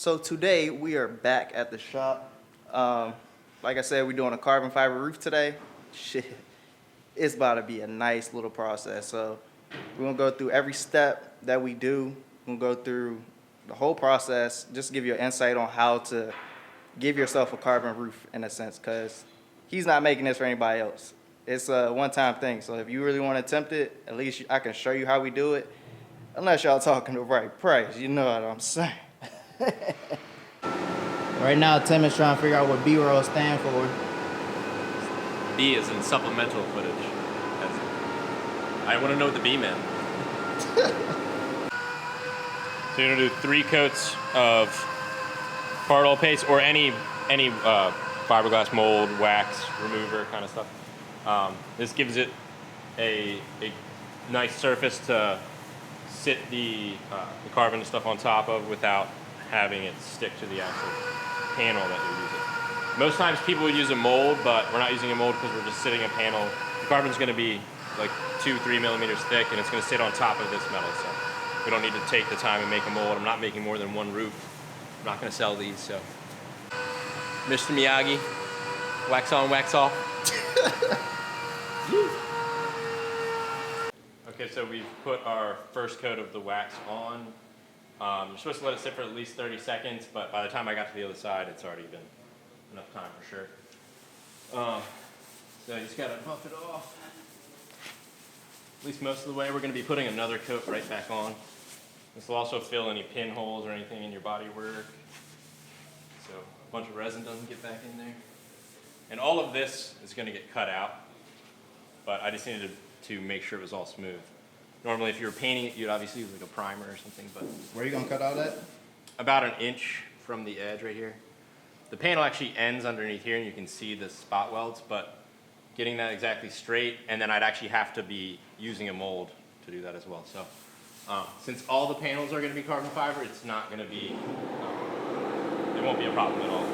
So today we are back at the shop. Like I said, we're doing a carbon fiber roof today. Shit, it's about to be a nice little process. So we're gonna go through every step that we do. We're gonna go through the whole process, just to give you an insight on how to give yourself a carbon roof in a sense, because he's not making this for anybody else. It's a one-time thing. So if you really want to attempt it, at least I can show you how we do it. Unless y'all talking the right price, you know what I'm saying. Right now, Tim is trying to figure out what B-roll stand for. B is in supplemental footage. I want to know what the B meant. So you're gonna do 3 coats of hard oil paste or any fiberglass mold, wax remover kind of stuff. This gives it a nice surface to sit the carbon and stuff on top of without having it stick to the actual panel that you're using. Most times people would use a mold, but we're not using a mold because we're just sitting a panel. The carbon's going to be like 2-3 millimeters thick, and it's going to sit on top of this metal. So we don't need to take the time and make a mold. I'm not making more than 1 roof. I'm not going to sell these. So, Mr. Miyagi, wax on, wax off. Okay, so we've put our first coat of the wax on. You're supposed to let it sit for at least 30 seconds, but by the time I got to the other side, it's already been enough time for sure. So you just gotta buff it off. At least most of the way. We're gonna be putting another coat right back on. This will also fill any pinholes or anything in your body work, so a bunch of resin doesn't get back in there. And all of this is gonna get cut out, but I just needed to make sure it was all smooth. Normally, if you were painting it, you'd obviously use like a primer or something, but... Where are you gonna cut out at? About 1 inch from the edge right here. The panel actually ends underneath here, and you can see the spot welds, but getting that exactly straight, and then I'd actually have to be using a mold to do that as well. So, since all the panels are gonna be carbon fiber, it's not gonna be, it won't be a problem at all.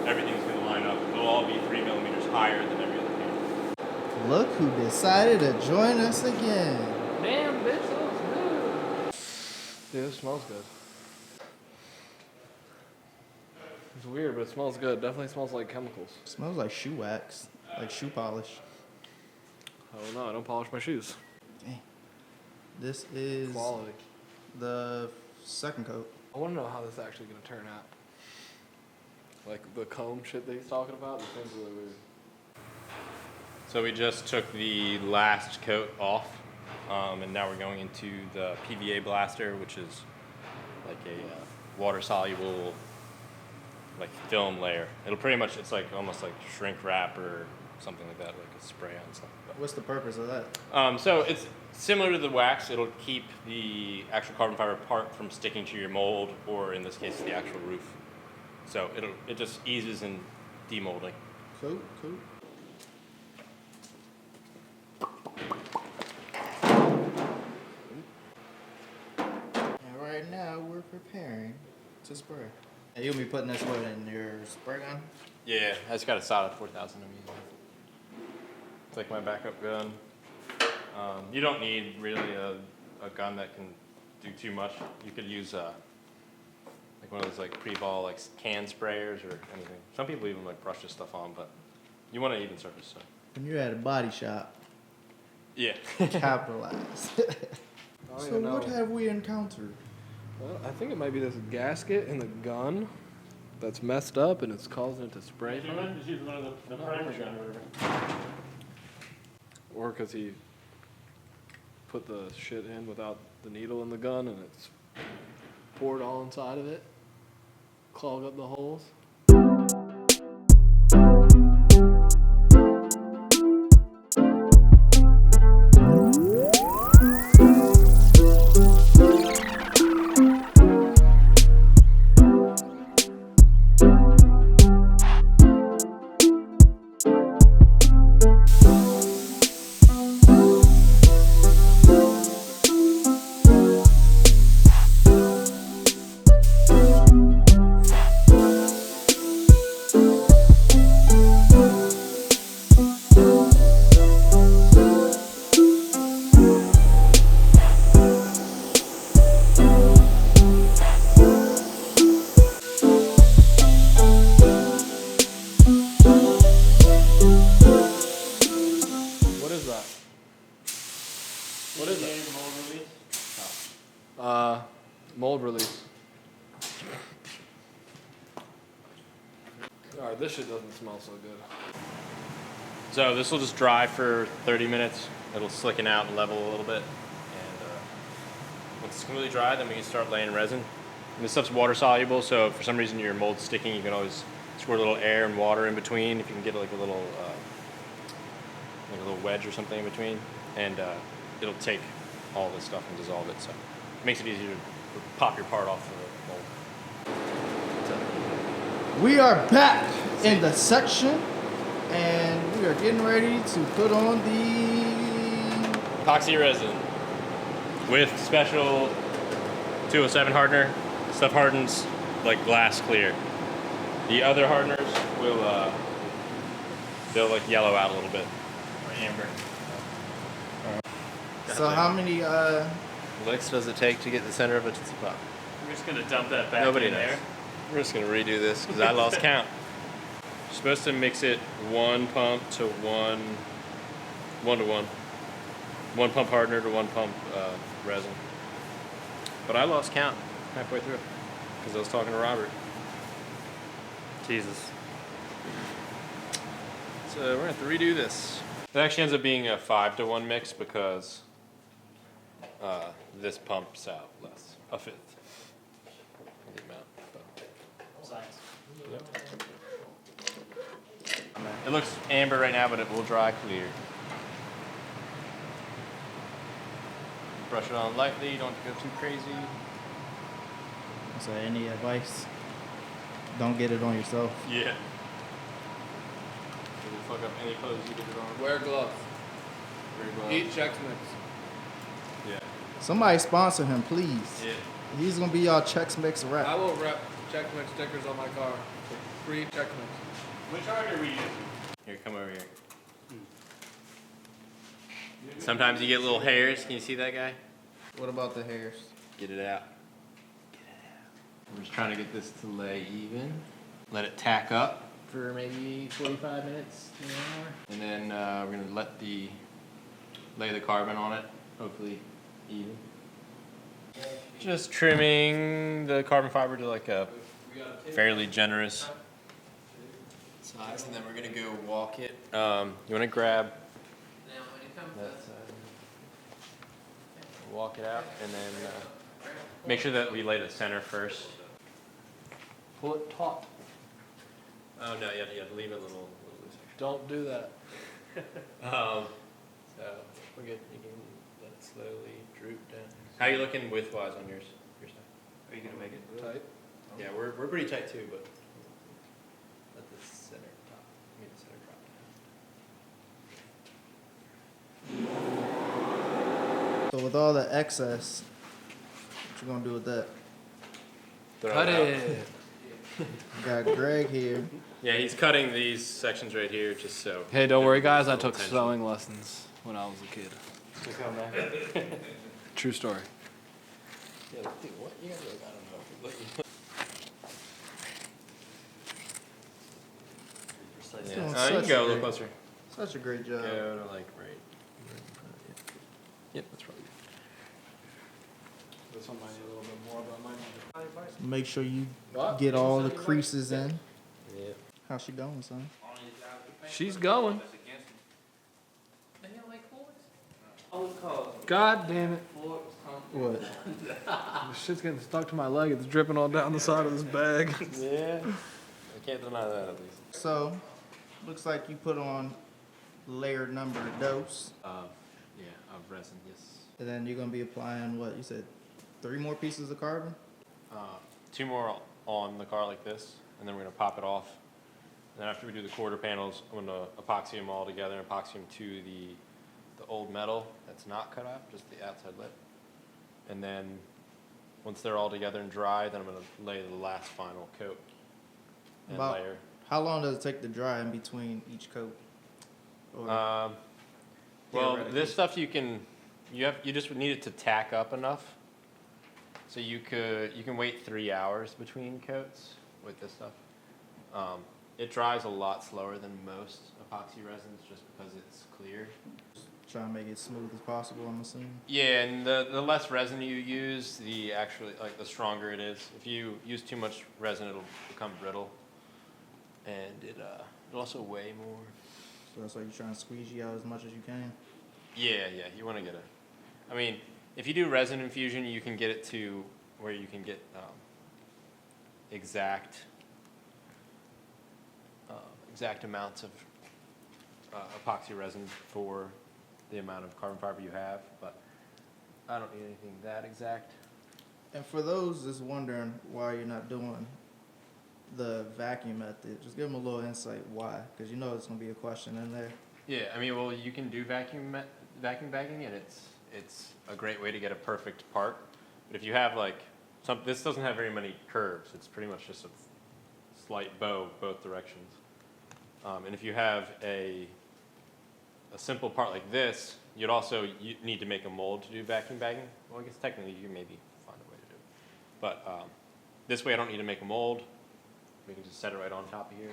Everything's gonna line up. It'll all be 3 millimeters higher than every other panel. Look who decided to join us again. Damn, bitch, that looks good. Dude, it smells good. It's weird, but it smells good. Definitely smells like chemicals. It smells like shoe wax, like shoe polish. I don't know. I don't polish my shoes. Dang. This is Quality. the second coat. I want to know how this is actually going to turn out. Like the comb shit that he's talking about, this thing's really weird. So we just took the last coat off. And now we're going into the PVA blaster, which is like a water-soluble like film layer. It'll pretty much, it's like almost like shrink wrap or something like that, like a spray on something. What's the purpose of that? So it's similar to the wax. It'll keep the actual carbon fiber part from sticking to your mold, or in this case, the actual roof. So it just eases in demolding. Cool. Right now, we're preparing to spray. And you'll be putting this one in your spray gun? Yeah, I just got a solid 4000 I'm using. It's like my backup gun. You don't need really a gun that can do too much. You could use like one of those like pre-ball like can sprayers or anything. Some people even like brush this stuff on, but you want an even surface. So. When you're at a body shop, yeah. capitalize. So what have we encountered? Well, I think it might be this gasket in the gun that's messed up and it's causing it to spray. Just use one of the primer gun or whatever. Or because he put the shit in without the needle in the gun and it's poured all inside of it, clog up the holes. Mold release. Alright, this shit doesn't smell so good. So this will just dry for 30 minutes. It'll slicken out and level a little bit. And once it's completely dry, then we can start laying resin. And this stuff's water soluble, so if for some reason your mold's sticking, you can always squirt a little air and water in between. If you can get like a little wedge or something in between, and it'll take all this stuff and dissolve it. So it makes it easier to pop your part off the mold. We are back in the section, and we are getting ready to put on the Epoxy resin with special 207 hardener. Stuff hardens like glass clear. The other hardeners will they'll like yellow out a little bit, or amber. So how many licks does it take to get the center of a Tootsie Pop? We're just gonna dump that back Nobody in knows. there. We're just gonna redo this because I lost count. You're supposed to mix it one pump to one to one. One pump hardener to one pump resin. But I lost count halfway through because I was talking to Robert. Jesus. So we're gonna have to redo this. It actually ends up being a 5 to 1 mix because this pumps out less, a fifth of the amount. Science. It looks amber right now, but it will dry clear. Brush it on lightly, you don't have to go too crazy. So any advice? Don't get it on yourself. Yeah. You can fuck up any clothes you get it on. Wear gloves. Very well. Eat Chex Mix. Yeah. Somebody sponsor him, please. Yeah. He's gonna be y'all Chex Mix rep. I will wrap Chex Mix stickers on my car. Free Chex Mix. Which harder we use? Here, come over here. Sometimes you get little hairs. Can you see that guy? What about the hairs? Get it out. We're just trying to get this to lay even. Let it tack up for maybe 45 minutes to an hour. And then we're gonna lay the carbon on it, hopefully even. Just trimming the carbon fiber to like a fairly generous size, and then we're gonna go walk it. You wanna grab that side, walk it out, and then make sure that we lay the center first. Pull it taut. Oh no, you have to leave it a little loose. Don't do that. So we're good. You can let it slowly droop down. How are you looking widthwise on your side? Are you gonna make it? Tight. Yeah, we're pretty tight too, but let the center top. Give me the center drop down. So with all the excess, what you gonna do with that? Throw Cut out. it. Got Greg here. Yeah, he's cutting these sections right here just so. Hey, don't worry, guys. I Little took tension. sewing lessons when I was a kid. True story. Yeah, dude, what? You guys are like, I don't know. Doing You can such go a great- little closer. Such a great job. Go to like right in front of you. Yep, that's probably good. This one might need a little bit more, but mine. Make sure you What? get all the creases in. Yep. How's she going, son? She's going. Oh, God damn it. What? This shit's getting stuck to my leg. It's dripping all down the side of this bag. Yeah. I can't deny that at least. So, looks like you put on layer number dose, Yeah, of resin, yes. and then you're gonna be applying what you said, 3 more pieces of carbon. 2 more on the car like this, and then we're gonna pop it off. And then after we do the quarter panels, I'm gonna epoxy them all together and epoxy them to the old metal that's not cut out, just the outside lip. And then once they're all together and dry, then I'm gonna lay the last final coat and About- layer. How long does it take to dry in between each coat? Or- Well, Theoretically. this stuff you just need it to tack up enough. So you can wait 3 hours between coats with this stuff. It dries a lot slower than most epoxy resins just because it's clear. try and make it smooth as possible, I'm assuming. Yeah, and the less resin you use, the stronger it is. If you use too much resin, it'll become brittle, and it'll also weigh more. So that's why you're trying to squeeze out as much as you can. Yeah, you want to get I mean, if you do resin infusion, you can get it to where you can get exact amounts of epoxy resin for the amount of carbon fiber you have, but I don't need anything that exact. And for those just wondering why you're not doing the vacuum method, just give them a little insight why, because you know there's going to be a question in there. Yeah, I mean, well, you can do vacuum bagging, and it's a great way to get a perfect part. But if you have this doesn't have very many curves. It's pretty much just a slight bow both directions. And if you have a simple part like this, you need to make a mold to do vacuum bagging. Well, I guess technically you can maybe find a way to do it. But this way I don't need to make a mold. We can just set it right on top of here.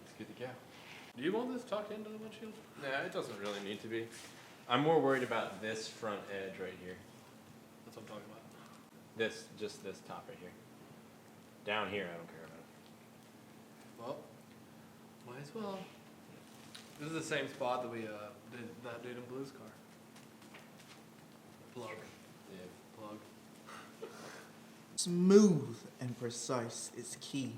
It's good to go. Do you want this tucked into the windshield? Nah, it doesn't really need to be. I'm more worried about this front edge right here. That's what I'm talking about. Just this top right here. Down here, I don't care about it. Well, might as well. This is the same spot that we did that dude in Blue's car. Plug. Yeah. Plug. Smooth and precise is key.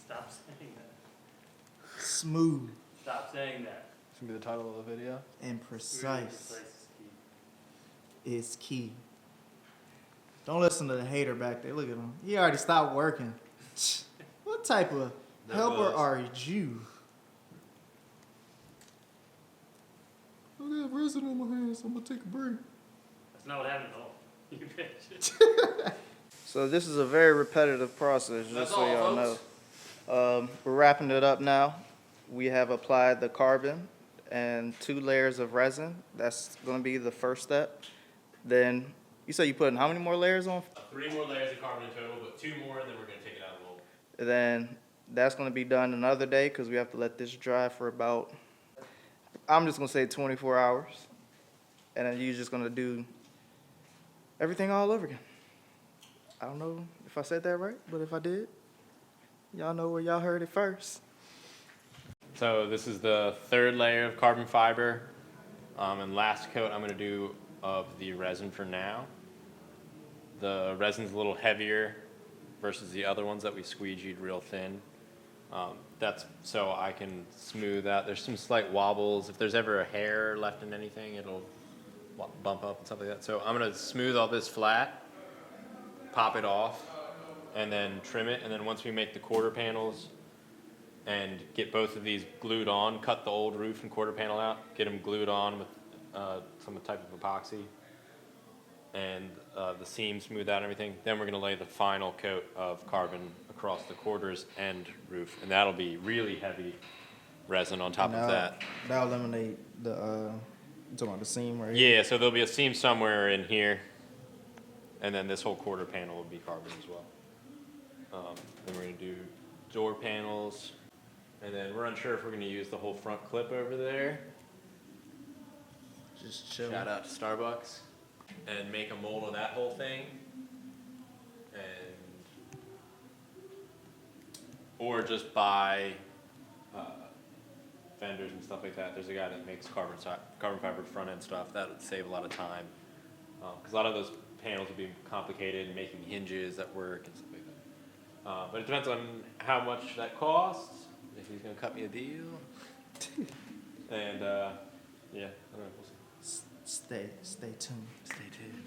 Stop saying that. Smooth Stop saying that. It's gonna be the title of the video. and Really precise is key. is key. Don't listen to the hater back there. Look at him. He already stopped working. What type of That helper was. are you? I got resin on my hands. I'm gonna take a break. That's not what happened at all. You bitch. So this is a very repetitive process, just That's so all, y'all know. folks. We're wrapping it up now. We have applied the carbon and 2 layers of resin. That's going to be the first step. Then you said you putting how many more layers on? 3 more layers of carbon in total, but 2 more, and then we're going to take it out of the mold. And then that's going to be done another day because we have to let this dry for about, I'm just going to say 24 hours. And then you're just going to do everything all over again. I don't know if I said that right, but if I did, y'all know where y'all heard it first. So this is the 3rd layer of carbon fiber, and last coat I'm going to do of the resin for now. The resin's a little heavier versus the other ones that we squeegeed real thin. That's so I can smooth out. There's some slight wobbles. If there's ever a hair left in anything, it'll bump up and stuff like that. So I'm going to smooth all this flat, pop it off, and then trim it. And then once we make the quarter panels and get both of these glued on, cut the old roof and quarter panel out, get them glued on with some type of epoxy, and the seam smooth out and everything. Then we're going to lay the final coat of carbon across the quarters and roof, and that'll be really heavy resin on top of that. That'll eliminate the, you talking about the seam right Yeah, so there'll be a seam somewhere in here, and then this whole quarter panel will be carbon as well. Then we're going to do door panels, and then we're unsure if we're going to use the whole front clip over there. Just chill. Shout out to Starbucks. And make a mold of that whole thing. Or just buy fenders and stuff like that. There's a guy that makes carbon fiber front end stuff. That would save a lot of time. Because a lot of those panels would be complicated, making hinges that work and stuff like that. But it depends on how much that costs, if he's going to cut me a deal. And yeah, I don't know, we'll see. Stay tuned. Stay tuned.